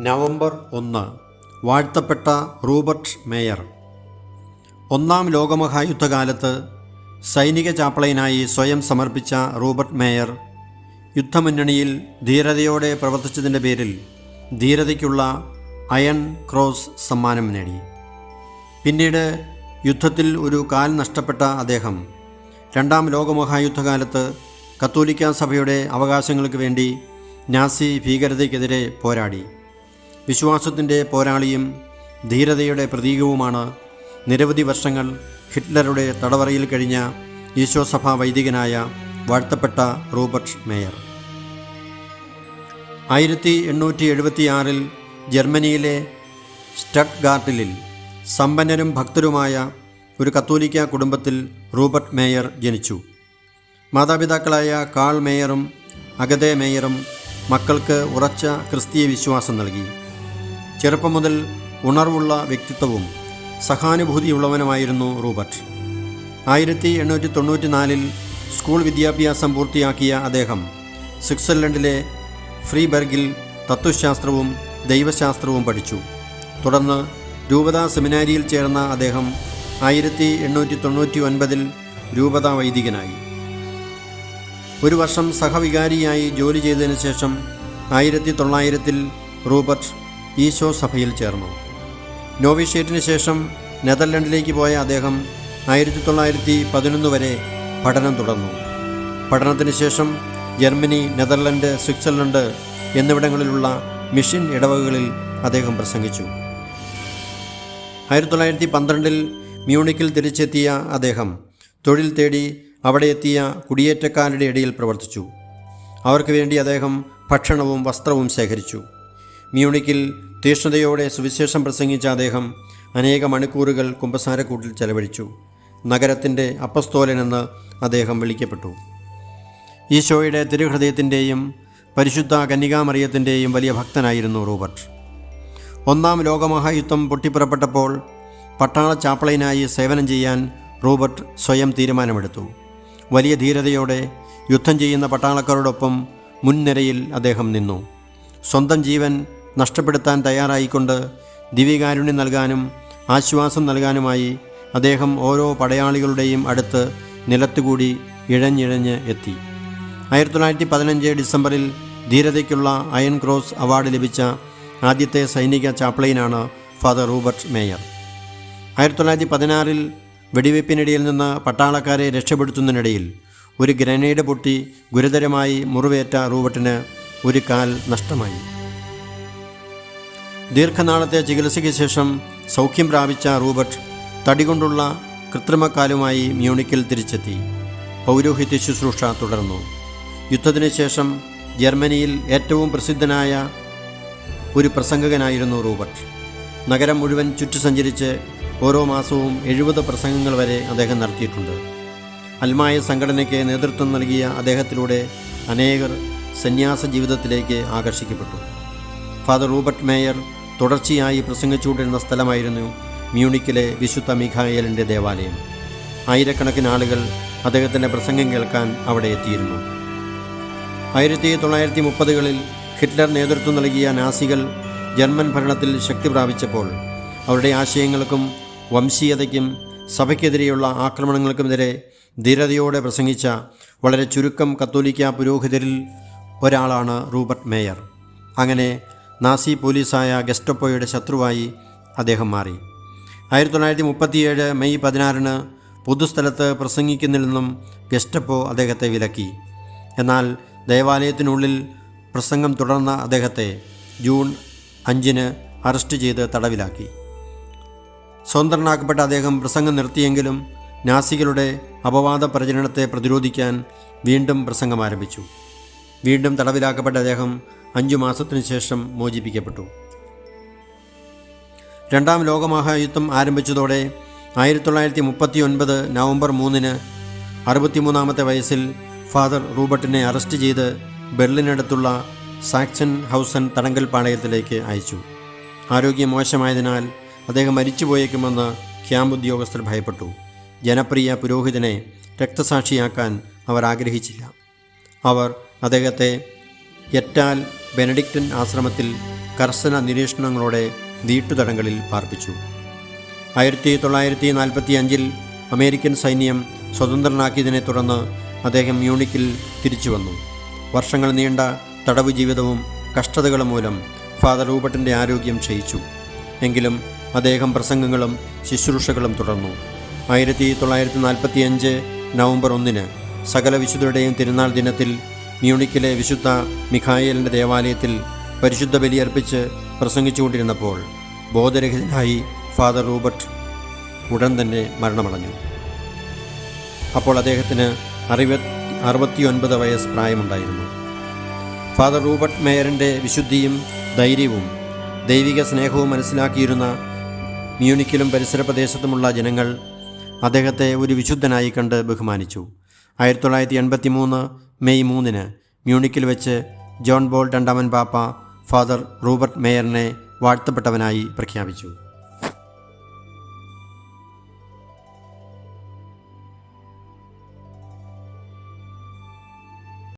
November 1 വാഴ്ത്തപ്പെട്ട റൂബർട്ട് mayor. ഒന്നാം ലോകമഹായുദ്ധകാലത്ത് സൈനിക ചാപ്പളയനായി സ്വയം സമർപ്പിച്ച റൂബർട്ട് മേയർ യുദ്ധമുന്നണിയിൽ ധീരതയോടെ പ്രവർത്തിച്ചതിൻ്റെ പേരിൽ ധീരതയ്ക്കുള്ള അയൺ ക്രോസ് സമ്മാനം നേടി. പിന്നീട് യുദ്ധത്തിൽ ഒരു കാൽ നഷ്ടപ്പെട്ട അദ്ദേഹം രണ്ടാം ലോകമഹായുദ്ധകാലത്ത് കത്തോലിക്കാ സഭയുടെ അവകാശങ്ങൾക്ക് വേണ്ടി നാസി ഭീകരതയ്ക്കെതിരെ പോരാടി. വിശ്വാസത്തിൻ്റെ പോരാളിയും ധീരതയുടെ പ്രതീകവുമാണ് നിരവധി വർഷങ്ങൾ ഹിറ്റ്ലറുടെ തടവറയിൽ കഴിഞ്ഞ ഈശോസഭാ വൈദികനായ വാഴ്ത്തപ്പെട്ട റൂബർട്ട് മേയർ. 1876 ജർമ്മനിയിലെ സ്റ്റട്ട്ഗാർട്ടിൽ സമ്പന്നരും ഭക്തരുമായ ഒരു കത്തോലിക്ക കുടുംബത്തിൽ റൂബർട്ട് മേയർ ജനിച്ചു. മാതാപിതാക്കളായ കാൾ മേയറും അഗതെ മേയറും മക്കൾക്ക് ഉറച്ച ക്രിസ്തീയ വിശ്വാസം നൽകി. ചെറുപ്പം മുതൽ ഉണർവുള്ള വ്യക്തിത്വവും സഹാനുഭൂതിയുള്ളവനുമായിരുന്നു റൂബർട്ട്. 1894 സ്കൂൾ വിദ്യാഭ്യാസം പൂർത്തിയാക്കിയ അദ്ദേഹം സ്വിറ്റ്സർലൻഡിലെ ഫ്രീബർഗിൽ തത്വശാസ്ത്രവും ദൈവശാസ്ത്രവും പഠിച്ചു. തുടർന്ന് രൂപതാ സെമിനാരിയിൽ ചേർന്ന അദ്ദേഹം 1899 രൂപതാ വൈദികനായി. ഒരു വർഷം സഹവികാരിയായി ജോലി ചെയ്തതിനു ശേഷം 1900 റൂബർട്ട് ഈശോ സഭയിൽ ചേർന്നു. നോവിഷ്യേറ്റിന് ശേഷം നെതർലൻഡിലേക്ക് പോയ അദ്ദേഹം 1911 വരെ പഠനം തുടർന്നു. പഠനത്തിന് ശേഷം ജർമ്മനി, നെതർലൻഡ്, സ്വിറ്റ്സർലൻഡ് എന്നിവിടങ്ങളിലുള്ള മിഷൻ ഇടവകകളിൽ അദ്ദേഹം പ്രസംഗിച്ചു. 1912 മ്യൂണിക്കിൽ തിരിച്ചെത്തിയ അദ്ദേഹം തൊഴിൽ തേടി അവിടെ എത്തിയ കുടിയേറ്റക്കാരുടെ ഇടയിൽ പ്രവർത്തിച്ചു. അവർക്ക് വേണ്ടി അദ്ദേഹം ഭക്ഷണവും വസ്ത്രവും ശേഖരിച്ചു. മ്യൂണിക്കിൽ തീഷ്ണതയോടെ സുവിശേഷം പ്രസംഗിച്ച അദ്ദേഹം അനേക മണിക്കൂറുകൾ കുമ്പസാരക്കൂട്ടിൽ ചെലവഴിച്ചു. നഗരത്തിൻ്റെ അപ്പസ്തോലനെന്ന് അദ്ദേഹം വിളിക്കപ്പെട്ടു. ഈശോയുടെ തിരുഹൃദയത്തിൻ്റെയും പരിശുദ്ധ കന്യകാമറിയത്തിൻ്റെയും വലിയ ഭക്തനായിരുന്നു റൂബർട്ട്. ഒന്നാം ലോകമഹായുദ്ധം പൊട്ടിപ്പുറപ്പെട്ടപ്പോൾ പട്ടാള ചാപ്പളയനായി സേവനം ചെയ്യാൻ റൂബർട്ട് സ്വയം തീരുമാനമെടുത്തു. വലിയ ധീരതയോടെ യുദ്ധം ചെയ്യുന്ന പട്ടാളക്കാരോടൊപ്പം മുൻനിരയിൽ അദ്ദേഹം നിന്നു. സ്വന്തം ജീവൻ നഷ്ടപ്പെടുത്താൻ തയ്യാറായിക്കൊണ്ട് ദിവ്യകാരുണ്യം നൽകാനും ആശ്വാസം നൽകാനുമായി അദ്ദേഹം ഓരോ പടയാളികളുടെയും അടുത്ത് നിലത്തുകൂടി ഇഴഞ്ഞിഴഞ്ഞ് എത്തി. 1915 ഡിസംബറിൽ ധീരതയ്ക്കുള്ള അയൺ ക്രോസ് അവാർഡ് ലഭിച്ച ആദ്യത്തെ സൈനിക ചാപ്പളയനാണ് ഫാദർ റൂബർട്ട് മേയർ. 1916 വെടിവയ്പ്പിനിടയിൽ നിന്ന് പട്ടാളക്കാരെ രക്ഷപ്പെടുത്തുന്നതിനിടയിൽ ഒരു ഗ്രനേഡ് പൊട്ടി ഗുരുതരമായി മുറിവേറ്റ റൂബർട്ടിന് ഒരു കാൽ നഷ്ടമായി. ദീർഘനാളത്തെ ചികിത്സയ്ക്ക് ശേഷം സൗഖ്യം പ്രാപിച്ച റൂബർട്ട് തടികൊണ്ടുള്ള കൃത്രിമക്കാലുമായി മ്യൂണിക്കിൽ തിരിച്ചെത്തി. പൗരോഹിത്യ ശുശ്രൂഷ തുടർന്നു. യുദ്ധത്തിന് ശേഷം ജർമ്മനിയിൽ ഏറ്റവും പ്രസിദ്ധനായ ഒരു പ്രസംഗകനായിരുന്നു റൂബർട്ട്. നഗരം മുഴുവൻ ചുറ്റി സഞ്ചരിച്ച് ഓരോ മാസവും 70 പ്രസംഗങ്ങൾ വരെ അദ്ദേഹം നടത്തിയിട്ടുണ്ട്. അൽമായ സംഘടനയ്ക്ക് നേതൃത്വം നൽകിയ അദ്ദേഹത്തിലൂടെ അനേകർ സന്യാസ ജീവിതത്തിലേക്ക് ആകർഷിക്കപ്പെട്ടു. ഫാദർ റൂബർട്ട് മേയർ തുടർച്ചയായി പ്രസംഗിച്ചുകൊണ്ടിരുന്ന സ്ഥലമായിരുന്നു മ്യൂണിക്കിലെ വിശുദ്ധ മിഖായേലിൻ്റെ ദേവാലയം. ആയിരക്കണക്കിന് ആളുകൾ അദ്ദേഹത്തിൻ്റെ പ്രസംഗം കേൾക്കാൻ അവിടെ എത്തിയിരുന്നു. 1930കളിൽ ഹിറ്റ്ലർ നേതൃത്വം നൽകിയ നാസികൾ ജർമ്മൻ ഭരണത്തിൽ ശക്തി പ്രാപിച്ചപ്പോൾ അവരുടെ ആശയങ്ങൾക്കും വംശീയതയ്ക്കും സഭയ്ക്കെതിരെയുള്ള ആക്രമണങ്ങൾക്കുമെതിരെ ധീരതയോടെ പ്രസംഗിച്ച വളരെ ചുരുക്കം കത്തോലിക്ക പുരോഹിതരിൽ ഒരാളാണ് റൂബർട്ട് മേയർ. അങ്ങനെ നാസി പോലീസായ ഗെസ്റ്റപ്പോയുടെ ശത്രുവായി അദ്ദേഹം മാറി. 1937 മെയ് 16 പൊതുസ്ഥലത്ത് പ്രസംഗിക്കുന്നില്ലെന്നും ഗെസ്റ്റപ്പോ അദ്ദേഹത്തെ വിലക്കി. എന്നാൽ ദേവാലയത്തിനുള്ളിൽ പ്രസംഗം തുടർന്ന അദ്ദേഹത്തെ ജൂൺ 5 അറസ്റ്റ് ചെയ്ത് തടവിലാക്കി. സ്വതന്ത്രനാക്കപ്പെട്ട അദ്ദേഹം പ്രസംഗം നിർത്തിയെങ്കിലും നാസികളുടെ അപവാദ പ്രചരണത്തെ പ്രതിരോധിക്കാൻ വീണ്ടും പ്രസംഗം ആരംഭിച്ചു. വീണ്ടും തടവിലാക്കപ്പെട്ട അദ്ദേഹം 5 മാസത്തിനു ശേഷം മോചിപ്പിക്കപ്പെട്ടു. രണ്ടാം ലോകമഹായുദ്ധം ആരംഭിച്ചതോടെ 1939 നവംബർ 3 63-ാമത്തെ വയസ്സിൽ ഫാദർ റൂബർട്ടിനെ അറസ്റ്റ് ചെയ്ത് ബെർലിനടുത്തുള്ള സാക്സൺ ഹൗസൻ തടങ്കൽ പാളയത്തിലേക്ക് അയച്ചു. ആരോഗ്യം മോശമായതിനാൽ അദ്ദേഹം മരിച്ചുപോയേക്കുമെന്ന് ക്യാമ്പ് ഉദ്യോഗസ്ഥർ ഭയപ്പെട്ടു. ജനപ്രിയ പുരോഹിതനെ രക്തസാക്ഷിയാക്കാൻ അവർ ആഗ്രഹിച്ചില്ല. അവർ അദ്ദേഹത്തെ എറ്റാൽ ബെനഡിക്റ്റൻ ആശ്രമത്തിൽ കർശന നിരീക്ഷണങ്ങളോടെ വീട്ടുതടങ്കലിൽ പാർപ്പിച്ചു. 1945 അമേരിക്കൻ സൈന്യം സ്വതന്ത്രനാക്കിയതിനെ തുടർന്ന് അദ്ദേഹം മ്യൂണിക്കിൽ തിരിച്ചു വന്നു. വർഷങ്ങൾ നീണ്ട തടവ് ജീവിതവും കഷ്ടതകളും മൂലം ഫാദർ റൂബർട്ടിൻ്റെ ആരോഗ്യം ക്ഷയിച്ചു. എങ്കിലും അദ്ദേഹം പ്രസംഗങ്ങളും ശുശ്രൂഷകളും തുടർന്നു. 1945 നവംബർ 1 സകല വിശുദ്ധരുടെയും തിരുനാൾ ദിനത്തിൽ മ്യൂണിക്കിലെ വിശുദ്ധ മിഖായേലിൻ്റെ ദേവാലയത്തിൽ പരിശുദ്ധ ബലിയർപ്പിച്ച് പ്രസംഗിച്ചുകൊണ്ടിരുന്നപ്പോൾ ബോധരഹിതനായി ഫാദർ റൂബർട്ട് ഉടൻ തന്നെ മരണമടഞ്ഞു. അപ്പോൾ അദ്ദേഹത്തിന് 69 വയസ്സ് പ്രായമുണ്ടായിരുന്നു. ഫാദർ റൂബർട്ട് മേയറിൻ്റെ വിശുദ്ധിയും ധൈര്യവും ദൈവിക സ്നേഹവും മനസ്സിലാക്കിയിരുന്ന മ്യൂണിക്കിലും പരിസര പ്രദേശത്തുമുള്ള ജനങ്ങൾ അദ്ദേഹത്തെ ഒരു വിശുദ്ധനായി കണ്ട് ബഹുമാനിച്ചു. 1983 മെയ് 3 മ്യൂണിക്കിൽ വെച്ച് ജോൺ പോൾ II പാപ്പ ഫാദർ റൂബർട്ട് മേയറിനെ വാഴ്ത്തപ്പെട്ടവനായി പ്രഖ്യാപിച്ചു.